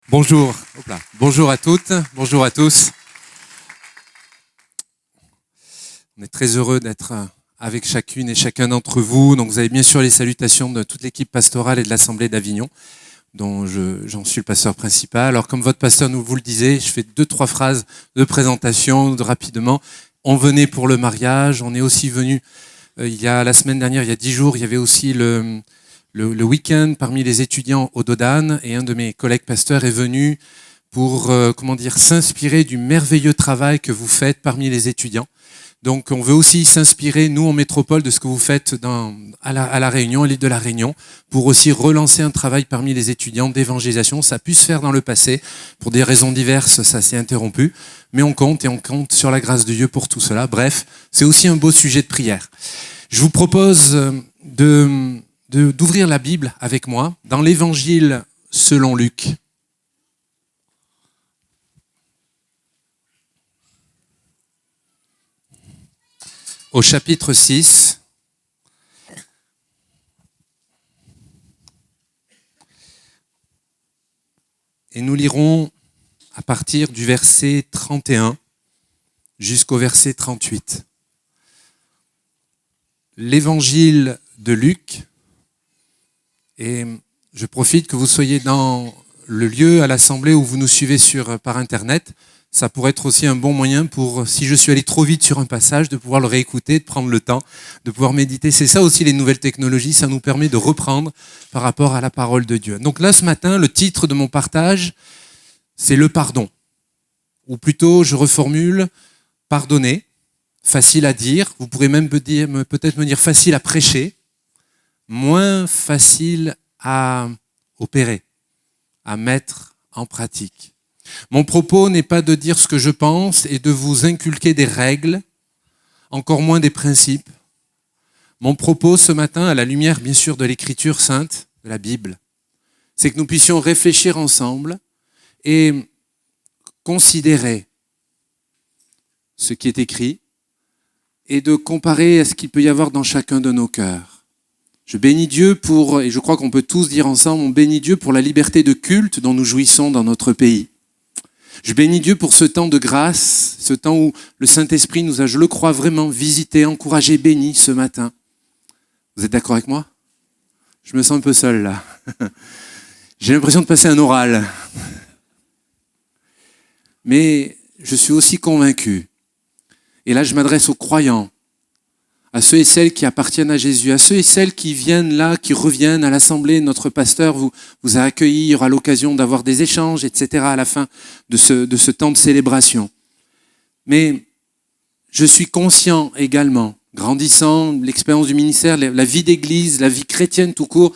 Bonjour, bonjour à toutes, bonjour à tous. On est très heureux d'être avec chacune et chacun d'entre vous. Donc vous avez bien sûr les salutations de toute l'équipe pastorale et de l'Assemblée d'Avignon, dont j'en suis le pasteur principal. Alors comme votre pasteur nous vous le disait, je fais 2-3 phrases de présentation rapidement. On venait pour le mariage, on est aussi venu la semaine dernière, il y a 10 jours, il y avait aussi le week-end parmi les étudiants au Dodane, et un de mes collègues pasteurs est venu pour s'inspirer du merveilleux travail que vous faites parmi les étudiants. Donc on veut aussi s'inspirer, nous en métropole, de ce que vous faites à la Réunion, à l'île de la Réunion, pour aussi relancer un travail parmi les étudiants d'évangélisation. Ça a pu se faire dans le passé, pour des raisons diverses, ça s'est interrompu, mais on compte sur la grâce de Dieu pour tout cela. Bref, c'est aussi un beau sujet de prière. Je vous propose d'ouvrir la Bible avec moi dans l'Évangile selon Luc. Au chapitre 6. Et nous lirons à partir du verset 31 jusqu'au verset 38. L'Évangile de Luc. Et je profite que vous soyez dans le lieu à l'Assemblée où vous nous suivez par Internet. Ça pourrait être aussi un bon moyen pour, si je suis allé trop vite sur un passage, de pouvoir le réécouter, de prendre le temps, de pouvoir méditer. C'est ça aussi les nouvelles technologies, ça nous permet de reprendre par rapport à la parole de Dieu. Donc là, ce matin, le titre de mon partage, c'est le pardon. Ou plutôt, je reformule, pardonner, facile à dire. Vous pourrez même peut-être me dire facile à prêcher, moins facile à opérer, à mettre en pratique. Mon propos n'est pas de dire ce que je pense et de vous inculquer des règles, encore moins des principes. Mon propos ce matin, à la lumière bien sûr de l'Écriture sainte, de la Bible, c'est que nous puissions réfléchir ensemble et considérer ce qui est écrit et de comparer à ce qu'il peut y avoir dans chacun de nos cœurs. Je bénis Dieu et je crois qu'on peut tous dire ensemble, on bénit Dieu pour la liberté de culte dont nous jouissons dans notre pays. Je bénis Dieu pour ce temps de grâce, ce temps où le Saint-Esprit nous a, je le crois vraiment, visité, encouragé, béni ce matin. Vous êtes d'accord avec moi? Je me sens un peu seul là. J'ai l'impression de passer un oral. Mais je suis aussi convaincu. Et là, je m'adresse aux croyants, à ceux et celles qui appartiennent à Jésus, à ceux et celles qui viennent là, qui reviennent à l'Assemblée. Notre pasteur vous a accueillis, il y aura l'occasion d'avoir des échanges, etc. à la fin de ce temps de célébration. Mais je suis conscient également, grandissant, l'expérience du ministère, la vie d'église, la vie chrétienne tout court,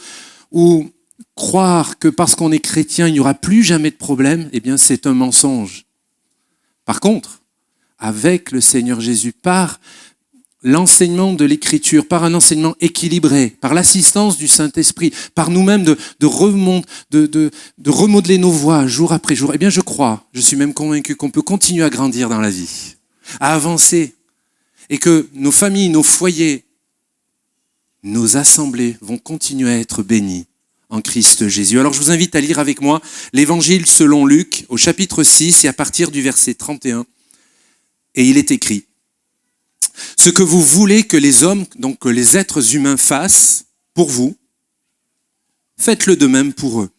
où croire que parce qu'on est chrétien, il n'y aura plus jamais de problème, eh bien c'est un mensonge. Par contre, avec le Seigneur Jésus, par l'enseignement de l'Écriture, par un enseignement équilibré, par l'assistance du Saint-Esprit, par nous-mêmes de remodeler nos voies jour après jour, eh bien je suis même convaincu qu'on peut continuer à grandir dans la vie, à avancer, et que nos familles, nos foyers, nos assemblées vont continuer à être bénis en Christ Jésus. Alors je vous invite à lire avec moi l'Évangile selon Luc, au chapitre 6, et à partir du verset 31, et il est écrit: ce que vous voulez que les hommes, donc que les êtres humains fassent pour vous, faites-le de même pour eux.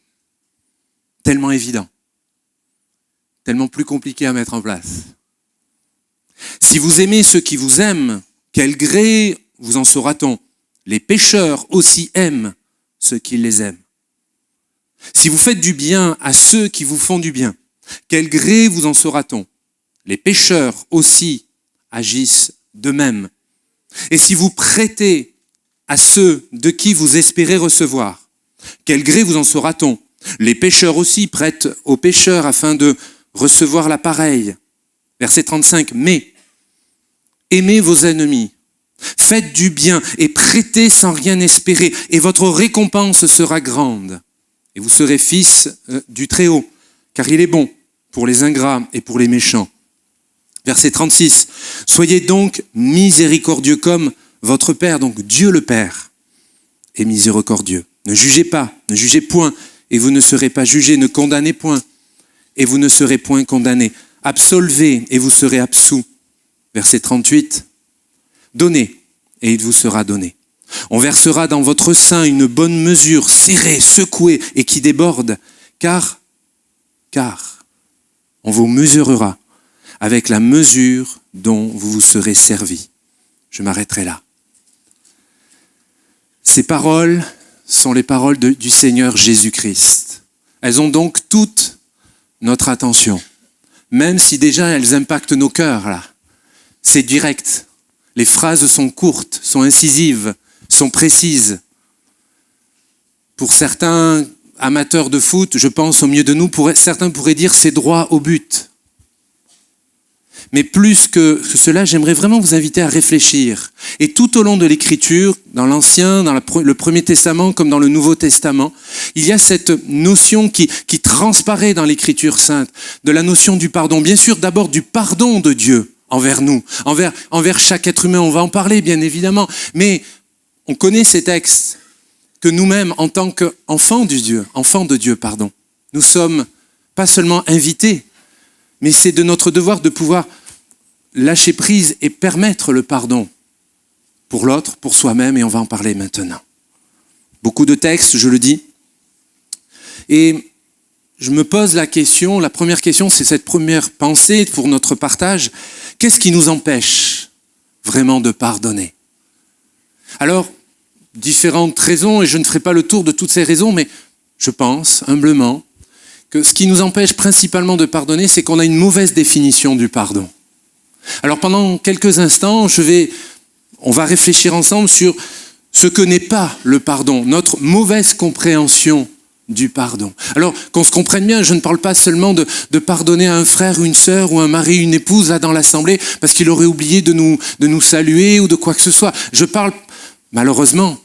Tellement évident, tellement plus compliqué à mettre en place. Si vous aimez ceux qui vous aiment, quel gré vous en saura-t-on? Les pécheurs aussi aiment ceux qui les aiment. Si vous faites du bien à ceux qui vous font du bien, quel gré vous en saura-t-on? Les pécheurs aussi agissent de même. Et si vous prêtez à ceux de qui vous espérez recevoir, quel gré vous en saura-t-on? Les pécheurs aussi prêtent aux pécheurs afin de recevoir la pareille. Verset 35, mais aimez vos ennemis, faites du bien et prêtez sans rien espérer, et votre récompense sera grande. Et vous serez fils du Très-Haut, car il est bon pour les ingrats et pour les méchants. Verset 36, soyez donc miséricordieux comme votre Père, donc Dieu le Père, est miséricordieux. Ne jugez pas, ne jugez point, et vous ne serez pas jugés, ne condamnez point, et vous ne serez point condamnés. Absolvez et vous serez absous. Verset 38. Donnez et il vous sera donné. On versera dans votre sein une bonne mesure, serrée, secouée et qui déborde, car on vous mesurera avec la mesure dont vous vous serez servi. Je m'arrêterai là. Ces paroles sont les paroles du Seigneur Jésus-Christ. Elles ont donc toute notre attention, même si déjà elles impactent nos cœurs, là. C'est direct. Les phrases sont courtes, sont incisives, sont précises. Pour certains amateurs de foot, je pense au milieu de nous, certains pourraient dire c'est droit au but. Mais plus que cela, j'aimerais vraiment vous inviter à réfléchir. Et tout au long de l'Écriture, dans l'Ancien, dans le Premier Testament, comme dans le Nouveau Testament, il y a cette notion qui transparaît dans l'Écriture sainte, de la notion du pardon. Bien sûr, d'abord du pardon de Dieu envers nous, envers chaque être humain. On va en parler, bien évidemment. Mais on connaît ces textes que nous-mêmes, en tant qu'enfants de Dieu, nous sommes pas seulement invités, mais c'est de notre devoir de pouvoir lâcher prise et permettre le pardon pour l'autre, pour soi-même, et on va en parler maintenant. Beaucoup de textes, je le dis. Et je me pose la première question, c'est cette première pensée pour notre partage. Qu'est-ce qui nous empêche vraiment de pardonner? Alors, différentes raisons, et je ne ferai pas le tour de toutes ces raisons, mais je pense, humblement, que ce qui nous empêche principalement de pardonner, c'est qu'on a une mauvaise définition du pardon. Alors pendant quelques instants, on va réfléchir ensemble sur ce que n'est pas le pardon, notre mauvaise compréhension du pardon. Alors qu'on se comprenne bien, je ne parle pas seulement de pardonner à un frère ou une sœur ou un mari, une épouse là dans l'assemblée parce qu'il aurait oublié de nous saluer ou de quoi que ce soit. Je parle malheureusement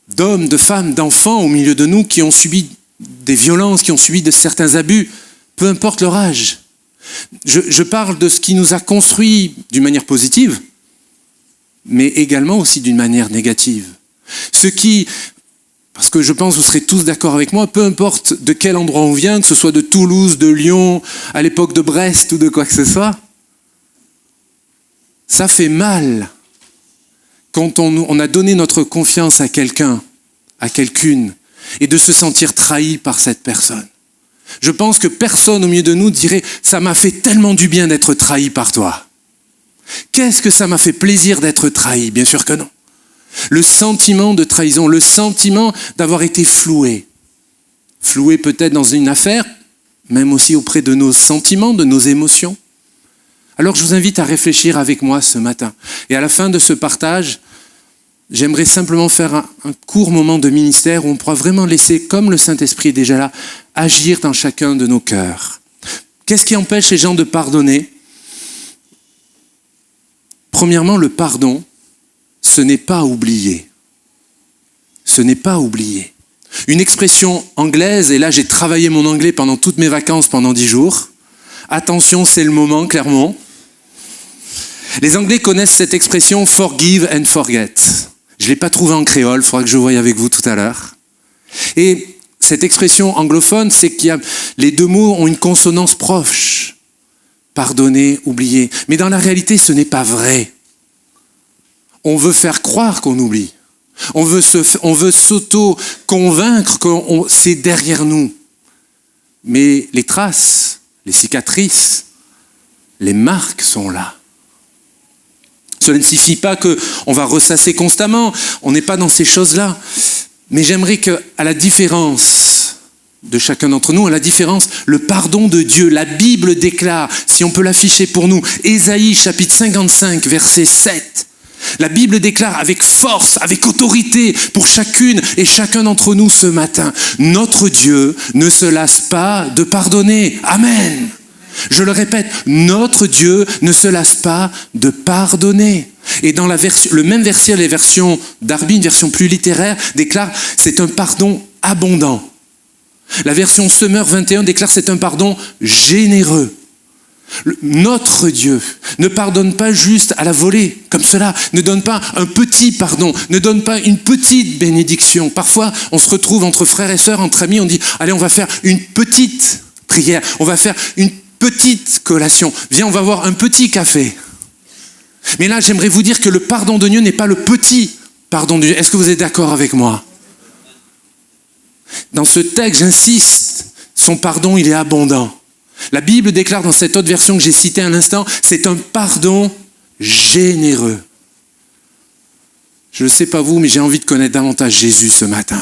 d'hommes, de femmes, d'enfants au milieu de nous qui ont subi des violences, qui ont subi de certains abus, peu importe leur âge. Je parle de ce qui nous a construits d'une manière positive, mais également aussi d'une manière négative. Parce que je pense que vous serez tous d'accord avec moi, peu importe de quel endroit on vient, que ce soit de Toulouse, de Lyon, à l'époque de Brest ou de quoi que ce soit, ça fait mal quand on a donné notre confiance à quelqu'un, à quelqu'une, et de se sentir trahi par cette personne. Je pense que personne au milieu de nous dirait « ça m'a fait tellement du bien d'être trahi par toi ». Qu'est-ce que ça m'a fait plaisir d'être trahi? Bien sûr que non. Le sentiment de trahison, le sentiment d'avoir été floué. Floué peut-être dans une affaire, même aussi auprès de nos sentiments, de nos émotions. Alors je vous invite à réfléchir avec moi ce matin. Et à la fin de ce partage, j'aimerais simplement faire un court moment de ministère où on pourra vraiment laisser, comme le Saint-Esprit est déjà là, agir dans chacun de nos cœurs. Qu'est-ce qui empêche les gens de pardonner? Premièrement, le pardon, ce n'est pas oublier. Ce n'est pas oublier. Une expression anglaise, et là j'ai travaillé mon anglais pendant toutes mes vacances, pendant 10 jours. Attention, c'est le moment, clairement. Les Anglais connaissent cette expression « forgive and forget ». Je ne l'ai pas trouvée en créole, il faudra que je voie avec vous tout à l'heure. Et cette expression anglophone, c'est les deux mots ont une consonance proche. Pardonner, oublier. Mais dans la réalité, ce n'est pas vrai. On veut faire croire qu'on oublie. On veut s'auto-convaincre que c'est derrière nous. Mais les traces, les cicatrices, les marques sont là. Cela ne signifie pas qu'on va ressasser constamment. On n'est pas dans ces choses-là. Mais j'aimerais qu'à la différence de chacun d'entre nous, à la différence, le pardon de Dieu, la Bible déclare, si on peut l'afficher pour nous, Ésaïe chapitre 55, verset 7. La Bible déclare avec force, avec autorité pour chacune et chacun d'entre nous ce matin, notre Dieu ne se lasse pas de pardonner. Amen. Je le répète, notre Dieu ne se lasse pas de pardonner. Et dans le même verset, les versions Darby, une version plus littéraire, déclare c'est un pardon abondant. La version Semeur 21 déclare c'est un pardon généreux. Notre Dieu ne pardonne pas juste à la volée, comme cela, ne donne pas un petit pardon, ne donne pas une petite bénédiction. Parfois, on se retrouve entre frères et sœurs, entre amis, on dit, allez, on va faire une petite prière. On va faire une petite collation. Viens, on va avoir un petit café. Mais là, j'aimerais vous dire que le pardon de Dieu n'est pas le petit pardon de Dieu. Est-ce que vous êtes d'accord avec moi? Dans ce texte, j'insiste, son pardon, il est abondant. La Bible déclare dans cette autre version que j'ai citée à l'instant, c'est un pardon généreux. Je ne sais pas vous, mais j'ai envie de connaître davantage Jésus ce matin.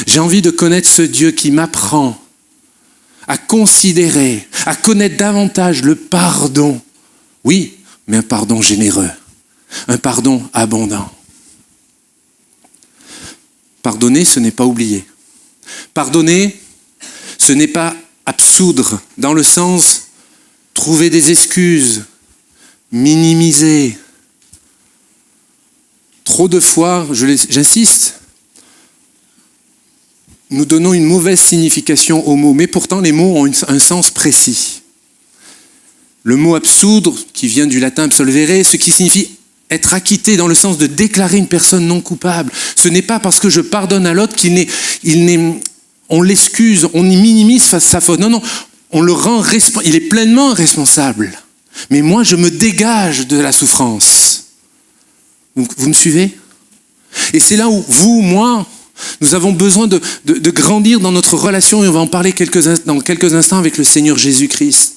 J'ai envie de connaître ce Dieu qui m'apprend à considérer, à connaître davantage le pardon. Oui, mais un pardon généreux, un pardon abondant. Pardonner, ce n'est pas oublier. Pardonner, ce n'est pas absoudre, dans le sens trouver des excuses, minimiser. Trop de fois, j'insiste, nous donnons une mauvaise signification aux mots, mais pourtant les mots ont un sens précis. Le mot absoudre, qui vient du latin absolvere, ce qui signifie être acquitté dans le sens de déclarer une personne non coupable. Ce n'est pas parce que je pardonne à l'autre on l'excuse, on y minimise sa faute. Non, on le rend responsable. Il est pleinement responsable. Mais moi, je me dégage de la souffrance. Vous me suivez? Et c'est là où vous, moi, nous avons besoin de grandir dans notre relation, et on va en parler dans quelques instants avec le Seigneur Jésus-Christ.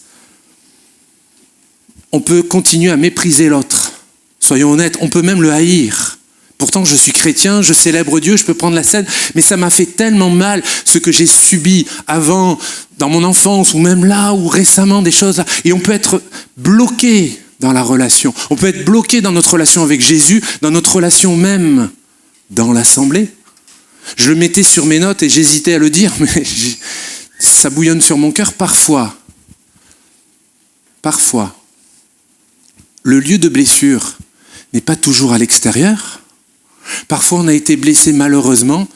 On peut continuer à mépriser l'autre. Soyons honnêtes, on peut même le haïr. Pourtant, je suis chrétien, je célèbre Dieu, je peux prendre la scène, mais ça m'a fait tellement mal ce que j'ai subi avant, dans mon enfance, ou même là, ou récemment, des choses là. Et on peut être bloqué dans la relation. On peut être bloqué dans notre relation avec Jésus, dans notre relation même dans l'assemblée. Je le mettais sur mes notes et j'hésitais à le dire, mais ça bouillonne sur mon cœur parfois. Parfois. Le lieu de blessure n'est pas toujours à l'extérieur. Parfois, on a été blessé malheureusement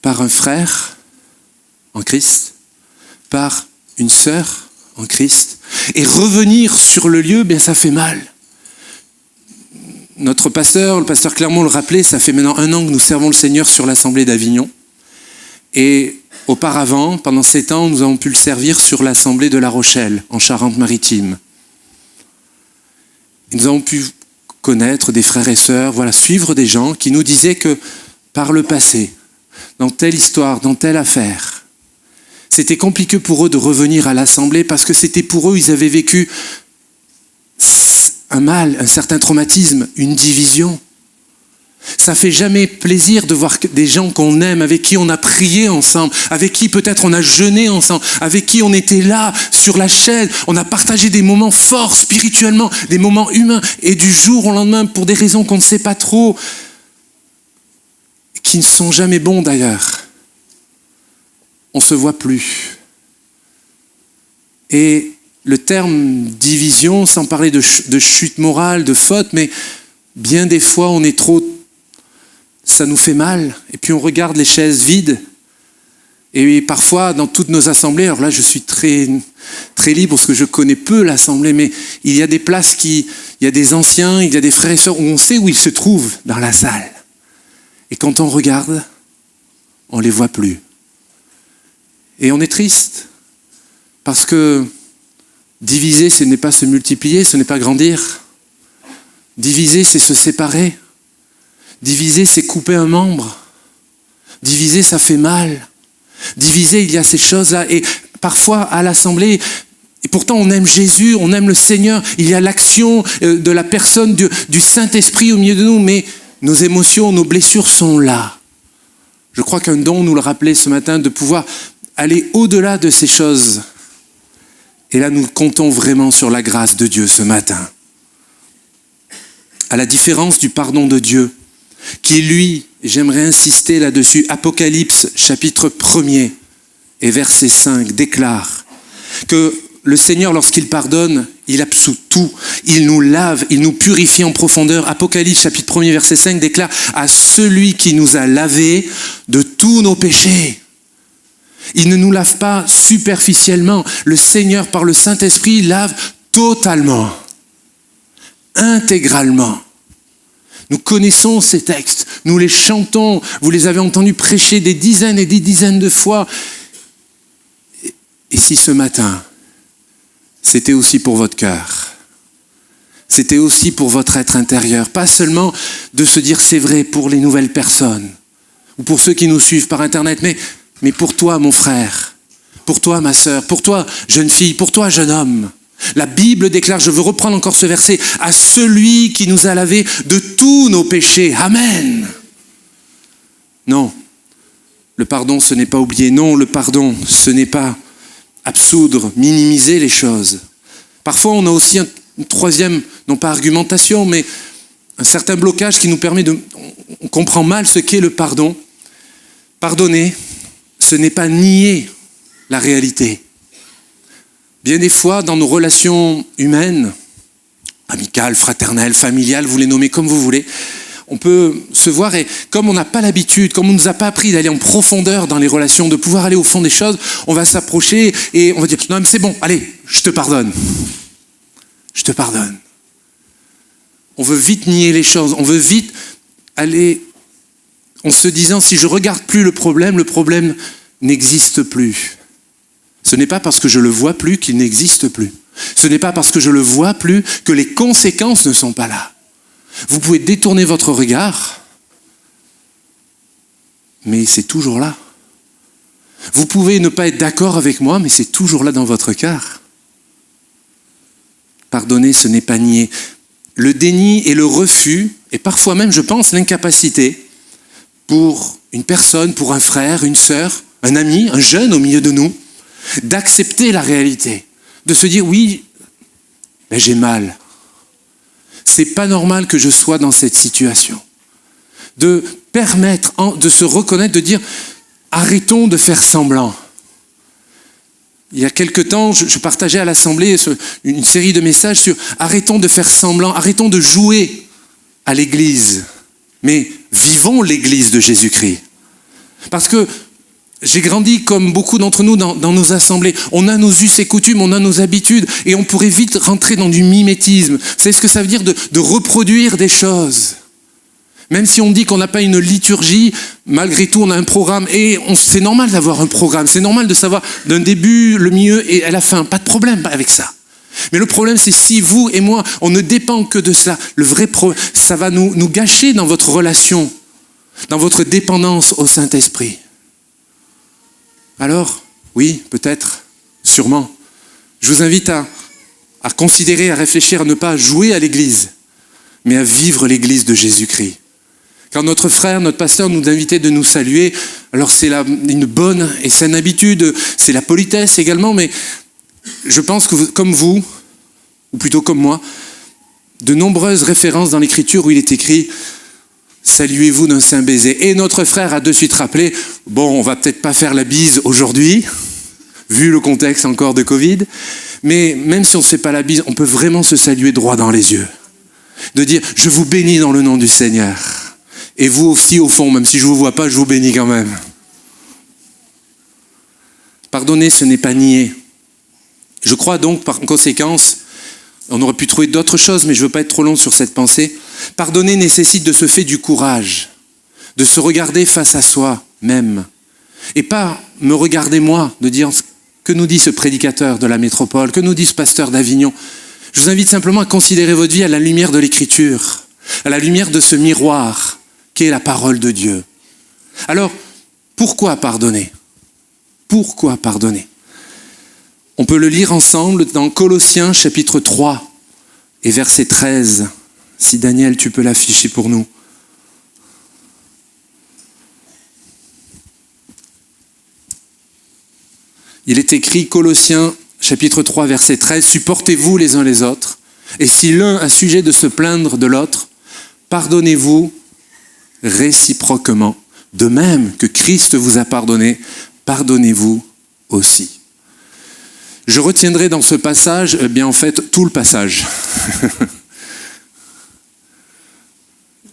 par un frère en Christ, par une sœur en Christ. Et revenir sur le lieu, bien ça fait mal. Notre pasteur, le pasteur Clermont le rappelait, ça fait maintenant 1 an que nous servons le Seigneur sur l'Assemblée d'Avignon. Et auparavant, pendant 7 ans, nous avons pu le servir sur l'Assemblée de La Rochelle, en Charente-Maritime. Et nous avons pu connaître des frères et sœurs, suivre des gens qui nous disaient que par le passé, dans telle histoire, dans telle affaire, c'était compliqué pour eux de revenir à l'Assemblée parce que c'était pour eux, ils avaient vécu un mal, un certain traumatisme, une division. Ça fait jamais plaisir de voir des gens qu'on aime, avec qui on a prié ensemble, avec qui peut-être on a jeûné ensemble, avec qui on était là sur la chaîne, on a partagé des moments forts spirituellement, des moments humains, et du jour au lendemain, pour des raisons qu'on ne sait pas trop, qui ne sont jamais bons d'ailleurs, on ne se voit plus. Et le terme division, sans parler de chute morale, de faute, mais bien des fois on est trop... Ça nous fait mal, et puis on regarde les chaises vides, et parfois dans toutes nos assemblées, alors là je suis très, très libre parce que je connais peu l'assemblée, mais il y a des places il y a des anciens, il y a des frères et sœurs où on sait où ils se trouvent dans la salle. Et quand on regarde, on ne les voit plus. Et on est triste, parce que diviser, ce n'est pas se multiplier, ce n'est pas grandir. Diviser, c'est se séparer. Diviser, c'est couper un membre. Diviser, ça fait mal. Diviser, il y a ces choses-là. Et parfois, à l'Assemblée, et pourtant on aime Jésus, on aime le Seigneur, il y a l'action de la personne du Saint-Esprit au milieu de nous, mais nos émotions, nos blessures sont là. Je crois qu'un don nous le rappelait ce matin, de pouvoir aller au-delà de ces choses. Et là, nous comptons vraiment sur la grâce de Dieu ce matin. À la différence du pardon de Dieu, qui lui, j'aimerais insister là-dessus, Apocalypse chapitre 1er et verset 5 déclare que le Seigneur, lorsqu'il pardonne, il absout tout, il nous lave, il nous purifie en profondeur. Apocalypse chapitre 1er verset 5 déclare à celui qui nous a lavés de tous nos péchés. Il ne nous lave pas superficiellement, le Seigneur par le Saint-Esprit lave totalement, intégralement. Nous connaissons ces textes, nous les chantons, vous les avez entendus prêcher des dizaines et des dizaines de fois. Et si ce matin, c'était aussi pour votre cœur, c'était aussi pour votre être intérieur, pas seulement de se dire c'est vrai pour les nouvelles personnes, ou pour ceux qui nous suivent par Internet, mais pour toi, mon frère, pour toi, ma sœur, pour toi, jeune fille, pour toi, jeune homme. La Bible déclare, je veux reprendre encore ce verset, à celui qui nous a lavés de tous nos péchés. Amen. Non, le pardon, ce n'est pas oublier. Non, le pardon, ce n'est pas absoudre, minimiser les choses. Parfois, on a aussi une troisième, non pas argumentation, mais un certain blocage qui nous permet on comprend mal ce qu'est le pardon. Pardonner, ce n'est pas nier la réalité. Bien des fois, dans nos relations humaines, amicales, fraternelles, familiales, vous les nommez comme vous voulez, on peut se voir et comme on n'a pas l'habitude, comme on ne nous a pas appris d'aller en profondeur dans les relations, de pouvoir aller au fond des choses, on va s'approcher et on va dire « Non mais c'est bon, allez, je te pardonne. Je te pardonne. » On veut vite nier les choses, on veut vite aller en se disant « Si je ne regarde plus le problème n'existe plus. » Ce n'est pas parce que je ne le vois plus qu'il n'existe plus. Ce n'est pas parce que je ne le vois plus que les conséquences ne sont pas là. Vous pouvez détourner votre regard, mais c'est toujours là. Vous pouvez ne pas être d'accord avec moi, mais c'est toujours là dans votre cœur. Pardonner, ce n'est pas nier. Le déni et le refus, et parfois même, je pense, l'incapacité pour une personne, pour un frère, une sœur, un ami, un jeune au milieu de nous, d'accepter la réalité, de se dire oui, mais j'ai mal. C'est pas normal que je sois dans cette situation. De permettre, de se reconnaître, de dire arrêtons de faire semblant. Il y a quelque temps, je partageais à l'Assemblée une série de messages sur arrêtons de faire semblant, arrêtons de jouer à l'Église, mais vivons l'Église de Jésus-Christ. Parce que j'ai grandi comme beaucoup d'entre nous dans nos assemblées. On a nos us et coutumes, on a nos habitudes et on pourrait vite rentrer dans du mimétisme. Vous savez ce que ça veut dire de reproduire des choses. Même si on dit qu'on n'a pas une liturgie, malgré tout on a un programme et c'est normal d'avoir un programme. C'est normal de savoir d'un début, le milieu et à la fin. Pas de problème avec ça. Mais le problème c'est si vous et moi, on ne dépend que de ça. Le vrai problème, ça va nous gâcher dans votre relation, dans votre dépendance au Saint-Esprit. Alors, oui, peut-être, sûrement. Je vous invite à considérer, à réfléchir, à ne pas jouer à l'Église, mais à vivre l'Église de Jésus-Christ. Quand notre frère, notre pasteur nous invitait de nous saluer, alors c'est une bonne et saine habitude, c'est la politesse également, mais je pense que comme vous, ou plutôt comme moi, de nombreuses références dans l'Écriture où il est écrit « Saluez-vous d'un saint baiser ». Et notre frère a de suite rappelé « Bon, on va peut-être pas faire la bise aujourd'hui, vu le contexte encore de Covid, mais même si on ne fait pas la bise, on peut vraiment se saluer droit dans les yeux. De dire « Je vous bénis dans le nom du Seigneur ». Et vous aussi, au fond, même si je ne vous vois pas, je vous bénis quand même. Pardonner, ce n'est pas nier. Je crois donc, par conséquence, on aurait pu trouver d'autres choses, mais je ne veux pas être trop long sur cette pensée. Pardonner nécessite de se faire du courage, de se regarder face à soi-même. Et pas me regarder moi, de dire que nous dit ce prédicateur de la métropole, que nous dit ce pasteur d'Avignon. Je vous invite simplement à considérer votre vie à la lumière de l'Écriture, à la lumière de ce miroir qu'est la parole de Dieu. Alors, pourquoi pardonner ? Pourquoi pardonner ? On peut le lire ensemble dans Colossiens chapitre 3 et verset 13. Si Daniel, tu peux l'afficher pour nous. Il est écrit, Colossiens chapitre 3 verset 13, « Supportez-vous les uns les autres, et si l'un a sujet de se plaindre de l'autre, pardonnez-vous réciproquement. De même que Christ vous a pardonné, pardonnez-vous aussi. » Je retiendrai dans ce passage, bien en fait, tout le passage.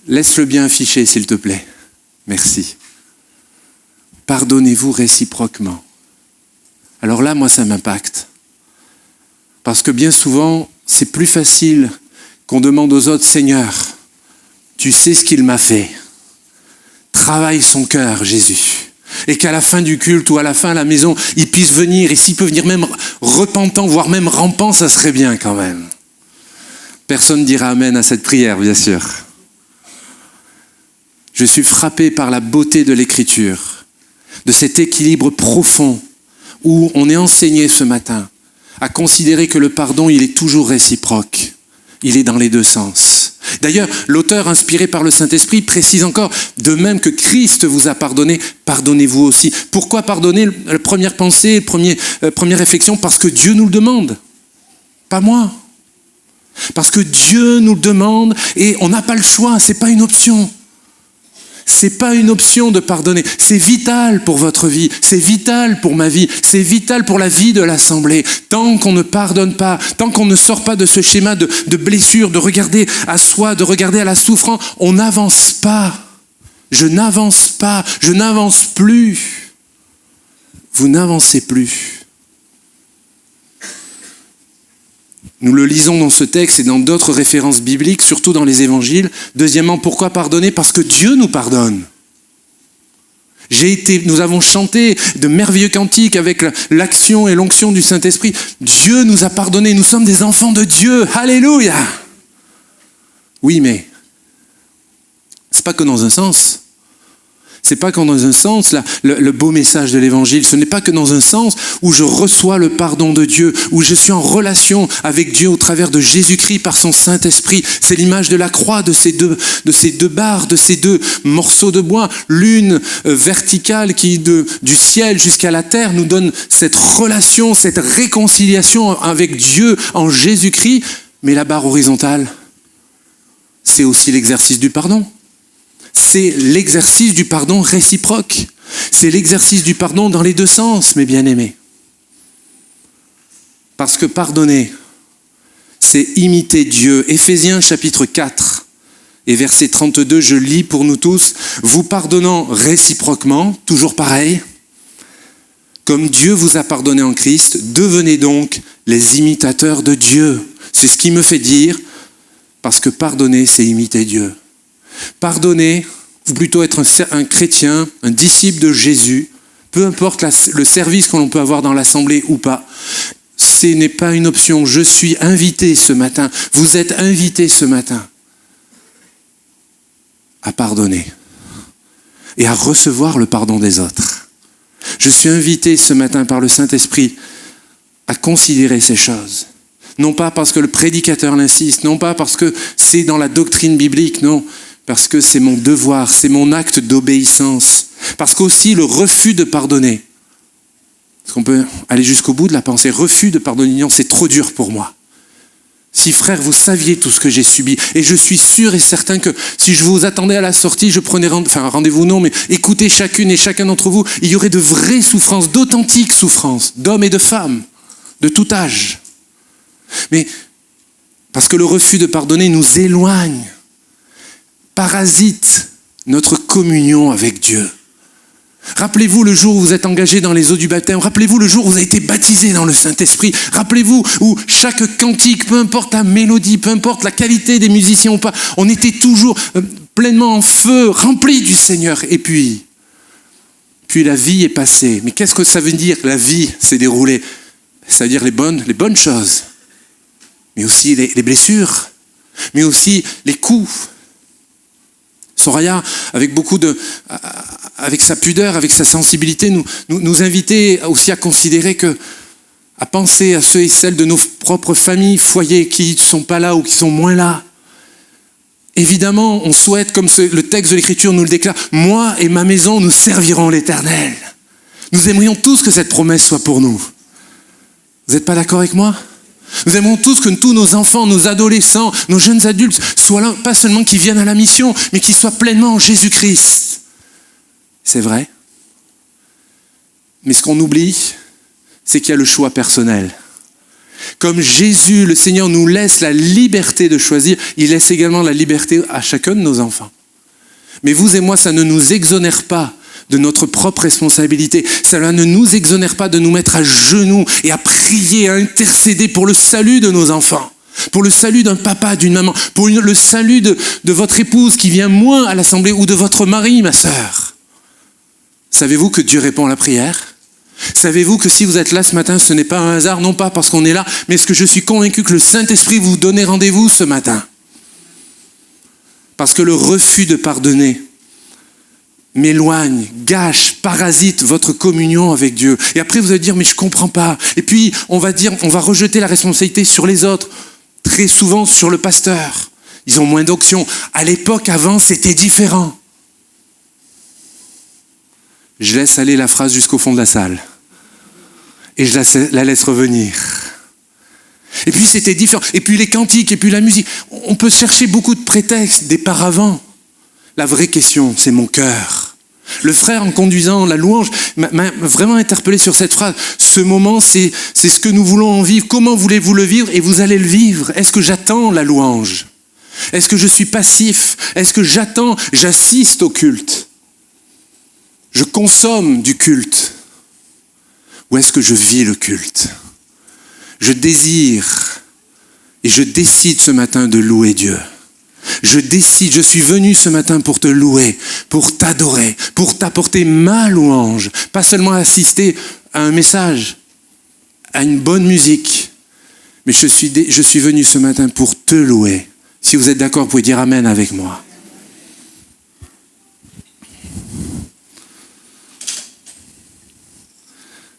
Laisse-le bien afficher, s'il te plaît. Merci. Pardonnez-vous réciproquement. Alors là, moi, ça m'impacte. Parce que bien souvent, c'est plus facile qu'on demande aux autres, « Seigneur, tu sais ce qu'il m'a fait. Travaille son cœur, Jésus. Et qu'à la fin du culte ou à la fin à la maison, il puisse venir. Et s'il peut venir même repentant, voire même rampant, ça serait bien quand même. Personne ne dira amen à cette prière, bien sûr. Je suis frappé par la beauté de l'Écriture, de cet équilibre profond où on est enseigné ce matin à considérer que le pardon, il est toujours réciproque. Il est dans les deux sens. D'ailleurs, l'auteur, inspiré par le Saint-Esprit, précise encore, de même que Christ vous a pardonné, pardonnez-vous aussi. Pourquoi pardonner? La première pensée, première réflexion, parce que Dieu nous le demande, pas moi. Parce que Dieu nous le demande et on n'a pas le choix, c'est pas une option. C'est pas une option de pardonner, c'est vital pour votre vie, c'est vital pour ma vie, c'est vital pour la vie de l'Assemblée. Tant qu'on ne pardonne pas, tant qu'on ne sort pas de ce schéma de blessure, de regarder à soi, de regarder à la souffrance, on n'avance pas. Je n'avance pas, je n'avance plus. Vous n'avancez plus. Nous le lisons dans ce texte et dans d'autres références bibliques, surtout dans les évangiles. Deuxièmement, pourquoi pardonner? Parce que Dieu nous pardonne. Nous avons chanté de merveilleux cantiques avec l'action et l'onction du Saint-Esprit. Dieu nous a pardonné, nous sommes des enfants de Dieu. Alléluia! Oui, mais c'est pas que dans un sens. C'est pas que dans un sens, là, le beau message de l'évangile, ce n'est pas que dans un sens où je reçois le pardon de Dieu, où je suis en relation avec Dieu au travers de Jésus-Christ par son Saint-Esprit. C'est l'image de la croix, de ces deux barres, de ces deux morceaux de bois, l'une verticale qui du ciel jusqu'à la terre nous donne cette relation, cette réconciliation avec Dieu en Jésus-Christ, mais la barre horizontale, c'est aussi l'exercice du pardon. C'est l'exercice du pardon réciproque. C'est l'exercice du pardon dans les deux sens, mes bien-aimés. Parce que pardonner, c'est imiter Dieu. Éphésiens chapitre 4 et verset 32, je lis pour nous tous. Vous pardonnant réciproquement, toujours pareil, comme Dieu vous a pardonné en Christ, devenez donc les imitateurs de Dieu. C'est ce qui me fait dire, parce que pardonner, c'est imiter Dieu. Pardonner, ou plutôt être un chrétien, un disciple de Jésus, peu importe le service que l'on peut avoir dans l'assemblée ou pas, ce n'est pas une option. Je suis invité ce matin, vous êtes invité ce matin à pardonner et à recevoir le pardon des autres. Je suis invité ce matin par le Saint-Esprit à considérer ces choses. Non pas parce que le prédicateur l'insiste, non pas parce que c'est dans la doctrine biblique, non. Parce que c'est mon devoir, c'est mon acte d'obéissance. Parce qu'aussi le refus de pardonner. Parce qu'on peut aller jusqu'au bout de la pensée. Refus de pardonner, non, c'est trop dur pour moi. Si frère, vous saviez tout ce que j'ai subi. Et je suis sûr et certain que si je vous attendais à la sortie, je prenais rendez-vous non, mais écoutez chacune et chacun d'entre vous, il y aurait de vraies souffrances, d'authentiques souffrances, d'hommes et de femmes, de tout âge. Mais parce que le refus de pardonner nous éloigne, parasite notre communion avec Dieu. Rappelez-vous le jour où vous êtes engagé dans les eaux du baptême. Rappelez-vous le jour où vous avez été baptisé dans le Saint-Esprit. Rappelez-vous où chaque cantique, peu importe la mélodie, peu importe la qualité des musiciens ou pas, on était toujours pleinement en feu, rempli du Seigneur. Et puis la vie est passée. Mais qu'est-ce que ça veut dire? La vie s'est déroulée. Ça veut dire les bonnes choses. Mais aussi les blessures. Mais aussi les coups. Soraya, avec sa pudeur, avec sa sensibilité, nous invitait aussi à considérer à penser à ceux et celles de nos propres familles, foyers, qui ne sont pas là ou qui sont moins là. Évidemment, on souhaite, comme le texte de l'Écriture nous le déclare, moi et ma maison, nous servirons l'Éternel. Nous aimerions tous que cette promesse soit pour nous. Vous n'êtes pas d'accord avec moi ? Nous aimons tous que tous nos enfants, nos adolescents, nos jeunes adultes soient là, pas seulement qui viennent à la mission, mais qui soient pleinement en Jésus-Christ. C'est vrai. Mais ce qu'on oublie, c'est qu'il y a le choix personnel. Comme Jésus, le Seigneur, nous laisse la liberté de choisir, il laisse également la liberté à chacun de nos enfants. Mais vous et moi, ça ne nous exonère pas de notre propre responsabilité. Cela ne nous exonère pas de nous mettre à genoux et à prier, à intercéder pour le salut de nos enfants, pour le salut d'un papa, d'une maman, pour le salut de votre épouse qui vient moins à l'assemblée ou de votre mari, ma sœur. Savez-vous que Dieu répond à la prière? Savez-vous que si vous êtes là ce matin, ce n'est pas un hasard, non pas parce qu'on est là, mais parce que je suis convaincu que le Saint-Esprit vous donne rendez-vous ce matin. Parce que le refus de pardonner m'éloigne, gâche, parasite votre communion avec Dieu. Et après vous allez dire, mais je comprends pas. Et puis on va rejeter la responsabilité sur les autres, très souvent sur le pasteur. Ils ont moins d'options. À l'époque, avant, c'était différent. Je laisse aller la phrase jusqu'au fond de la salle. Et je la laisse revenir. Et puis c'était différent. Et puis les cantiques, et puis la musique. On peut chercher beaucoup de prétextes, des paravents. La vraie question, c'est mon cœur. Le frère, en conduisant la louange, m'a vraiment interpellé sur cette phrase. Ce moment, c'est ce que nous voulons en vivre. Comment voulez-vous le vivre? Et vous allez le vivre. Est-ce que j'attends la louange? Est-ce que je suis passif? Est-ce que j'assiste au culte? Je consomme du culte? Ou est-ce que je vis le culte? Je désire et je décide ce matin de louer Dieu. Je suis venu ce matin pour te louer, pour t'adorer, pour t'apporter ma louange. Pas seulement assister à un message, à une bonne musique, mais je suis venu ce matin pour te louer. Si vous êtes d'accord, vous pouvez dire Amen avec moi.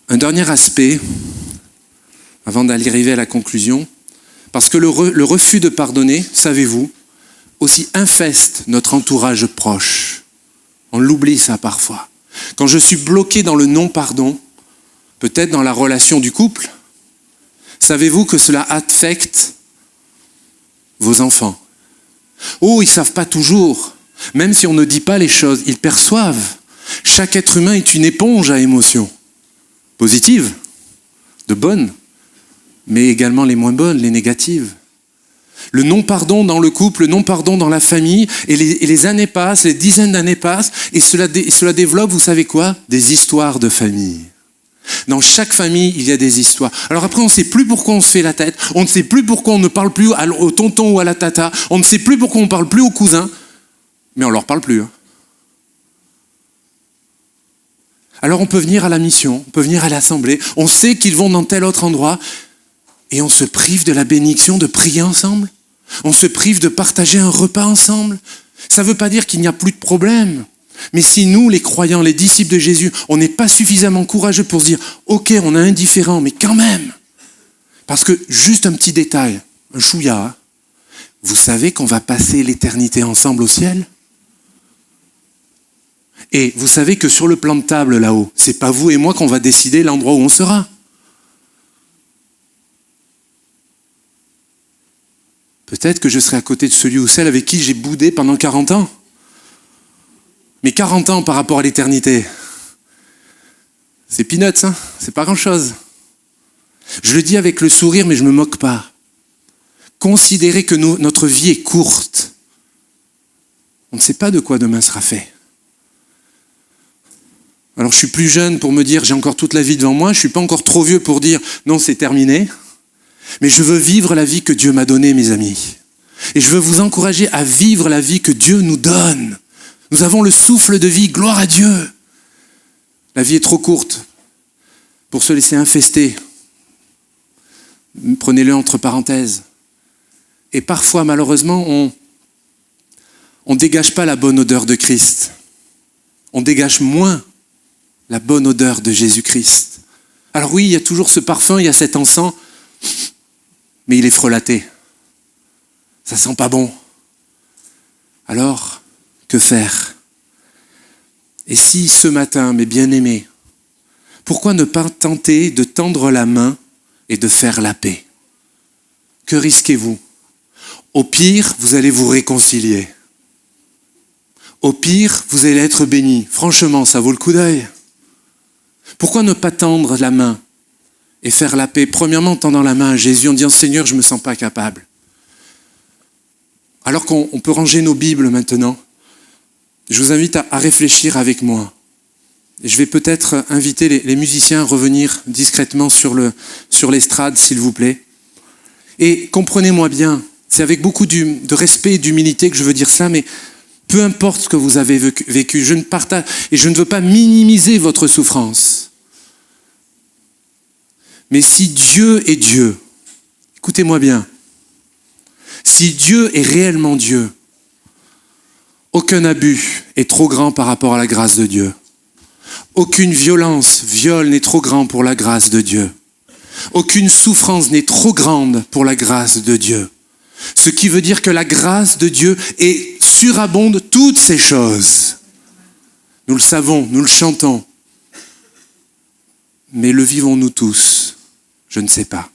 Un dernier aspect, avant d'aller arriver à la conclusion, parce que le refus de pardonner, savez-vous, aussi infeste notre entourage proche. On l'oublie ça parfois. Quand je suis bloqué dans le non-pardon, peut-être dans la relation du couple, savez-vous que cela affecte vos enfants? Oh, ils ne savent pas toujours. Même si on ne dit pas les choses, ils perçoivent. Chaque être humain est une éponge à émotions. Positives, de bonnes, mais également les moins bonnes, les négatives. Le non-pardon dans le couple, le non-pardon dans la famille, et les années passent, les dizaines d'années passent, et cela développe, vous savez quoi? Des histoires de famille. Dans chaque famille, il y a des histoires. Alors après, on ne sait plus pourquoi on se fait la tête, on ne sait plus pourquoi on ne parle plus au tonton ou à la tata, on ne sait plus pourquoi on ne parle plus aux cousins, mais on ne leur parle plus. Alors on peut venir à la mission, on peut venir à l'assemblée, on sait qu'ils vont dans tel autre endroit, et on se prive de la bénédiction de prier ensemble. On se prive de partager un repas ensemble. Ça ne veut pas dire qu'il n'y a plus de problème. Mais si nous, les croyants, les disciples de Jésus, on n'est pas suffisamment courageux pour se dire « Ok, on est indifférent, mais quand même !» Parce que, juste un petit détail, un chouïa, vous savez qu'on va passer l'éternité ensemble au ciel? Et vous savez que sur le plan de table là-haut, c'est pas vous et moi qu'on va décider l'endroit où on sera. Peut-être que je serai à côté de celui ou celle avec qui j'ai boudé pendant 40 ans. Mais 40 ans par rapport à l'éternité, c'est peanuts, hein, c'est pas grand-chose. Je le dis avec le sourire, mais je ne me moque pas. Considérez que notre vie est courte. On ne sait pas de quoi demain sera fait. Alors je suis plus jeune pour me dire j'ai encore toute la vie devant moi, je ne suis pas encore trop vieux pour dire non, c'est terminé. Mais je veux vivre la vie que Dieu m'a donnée, mes amis. Et je veux vous encourager à vivre la vie que Dieu nous donne. Nous avons le souffle de vie, gloire à Dieu. La vie est trop courte pour se laisser infester. Prenez-le entre parenthèses. Et parfois, malheureusement, on ne dégage pas la bonne odeur de Christ. On dégage moins la bonne odeur de Jésus-Christ. Alors oui, il y a toujours ce parfum, il y a cet encens, mais il est frelaté. Ça sent pas bon. Alors, que faire? Et si ce matin, mes bien-aimés, pourquoi ne pas tenter de tendre la main et de faire la paix? Que risquez-vous? Au pire, vous allez vous réconcilier. Au pire, vous allez être bénis. Franchement, ça vaut le coup d'œil. Pourquoi ne pas tendre la main et faire la paix? Premièrement, en tendant la main à Jésus, en disant « Seigneur, je ne me sens pas capable ». Alors qu'on peut ranger nos Bibles maintenant, je vous invite à réfléchir avec moi. Et je vais peut-être inviter les musiciens à revenir discrètement sur l'estrade, s'il vous plaît. Et comprenez-moi bien, c'est avec beaucoup de respect et d'humilité que je veux dire ça, mais Peu importe ce que vous avez vécu, je ne veux pas minimiser votre souffrance. Mais si Dieu est Dieu, écoutez-moi bien, si Dieu est réellement Dieu, aucun abus est trop grand par rapport à la grâce de Dieu. Aucune viol n'est trop grand pour la grâce de Dieu. Aucune souffrance n'est trop grande pour la grâce de Dieu. Ce qui veut dire que la grâce de Dieu surabonde toutes ces choses. Nous le savons, nous le chantons. Mais le vivons-nous tous? Je ne sais pas.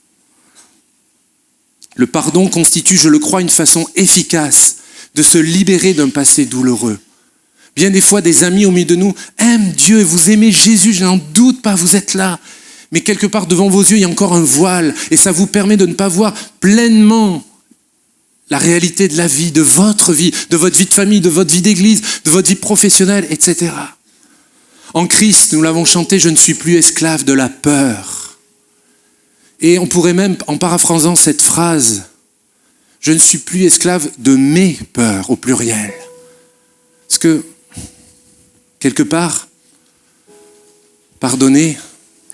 Le pardon constitue, je le crois, une façon efficace de se libérer d'un passé douloureux. Bien des fois, des amis au milieu de nous aiment Dieu et vous aimez Jésus, je n'en doute pas, vous êtes là. Mais quelque part devant vos yeux, il y a encore un voile et ça vous permet de ne pas voir pleinement la réalité de la vie, de votre vie de famille, de votre vie d'église, de votre vie professionnelle, etc. En Christ, nous l'avons chanté, je ne suis plus esclave de la peur. Et on pourrait même, en paraphrasant cette phrase, je ne suis plus esclave de mes peurs, au pluriel. Parce que, quelque part, pardonner,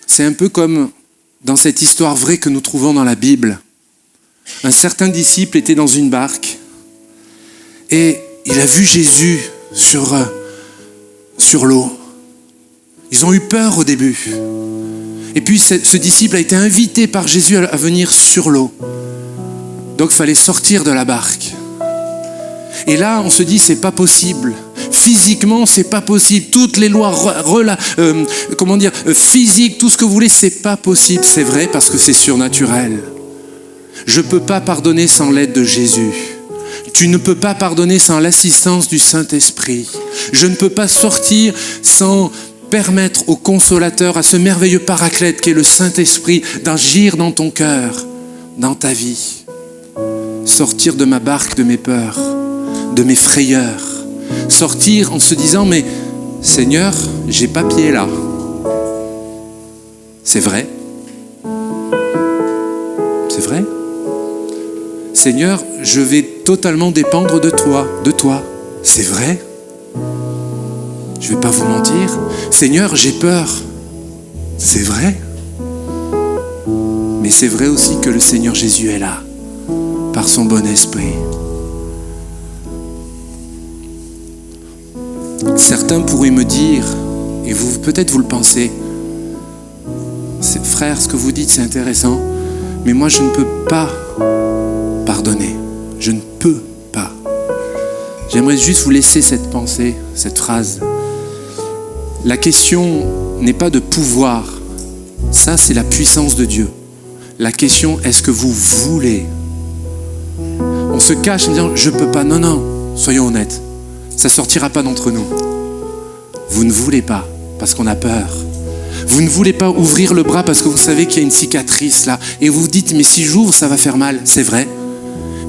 c'est un peu comme dans cette histoire vraie que nous trouvons dans la Bible. Un certain disciple était dans une barque et il a vu Jésus sur l'eau. Ils ont eu peur au début. Et puis ce disciple a été invité par Jésus à venir sur l'eau. Donc il fallait sortir de la barque. Et là, on se dit, c'est pas possible. Physiquement, c'est pas possible. Toutes les lois physiques, tout ce que vous voulez, c'est pas possible. C'est vrai parce que c'est surnaturel. Je peux pas pardonner sans l'aide de Jésus. Tu ne peux pas pardonner sans l'assistance du Saint-Esprit. Je ne peux pas sortir sans permettre au Consolateur, à ce merveilleux Paraclète qui est le Saint-Esprit, d'agir dans ton cœur, dans ta vie. Sortir de ma barque, de mes peurs, de mes frayeurs. Sortir en se disant, mais Seigneur, j'ai pas pied là. C'est vrai. C'est vrai. Seigneur, je vais totalement dépendre de toi. C'est vrai. Je ne vais pas vous mentir. Seigneur, j'ai peur. C'est vrai. Mais c'est vrai aussi que le Seigneur Jésus est là, par son bon esprit. Certains pourraient me dire, et vous peut-être vous le pensez, frère, ce que vous dites c'est intéressant, mais moi je ne peux pas pardonner. Je ne peux pas. J'aimerais juste vous laisser cette pensée, cette phrase. La question n'est pas de pouvoir. Ça, c'est la puissance de Dieu. La question, est-ce que vous voulez? On se cache en disant, je ne peux pas. Non, non, soyons honnêtes. Ça ne sortira pas d'entre nous. Vous ne voulez pas parce qu'on a peur. Vous ne voulez pas ouvrir le bras parce que vous savez qu'il y a une cicatrice là. Et vous vous dites, mais si j'ouvre, ça va faire mal. C'est vrai.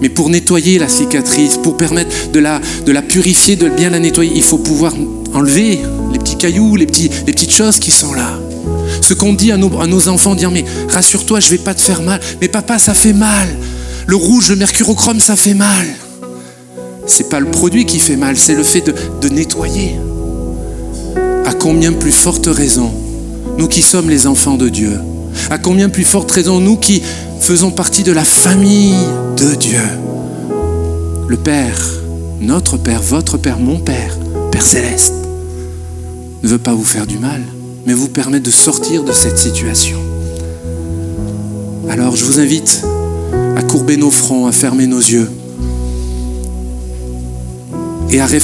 Mais pour nettoyer la cicatrice, pour permettre de la purifier, de bien la nettoyer, il faut pouvoir enlever les petits cailloux, les petites choses qui sont là. Ce qu'on dit à nos enfants, dire, mais rassure-toi, je ne vais pas te faire mal. Mais papa, ça fait mal. Le rouge, le mercurochrome, ça fait mal. C'est pas le produit qui fait mal, c'est le fait de nettoyer. À combien plus forte raison, nous qui sommes les enfants de Dieu, à combien plus forte raison, nous qui faisons partie de la famille de Dieu. Le Père, notre Père, votre Père, mon Père, Père Céleste, ne veut pas vous faire du mal, mais vous permet de sortir de cette situation. Alors je vous invite à courber nos fronts, à fermer nos yeux et à réfléchir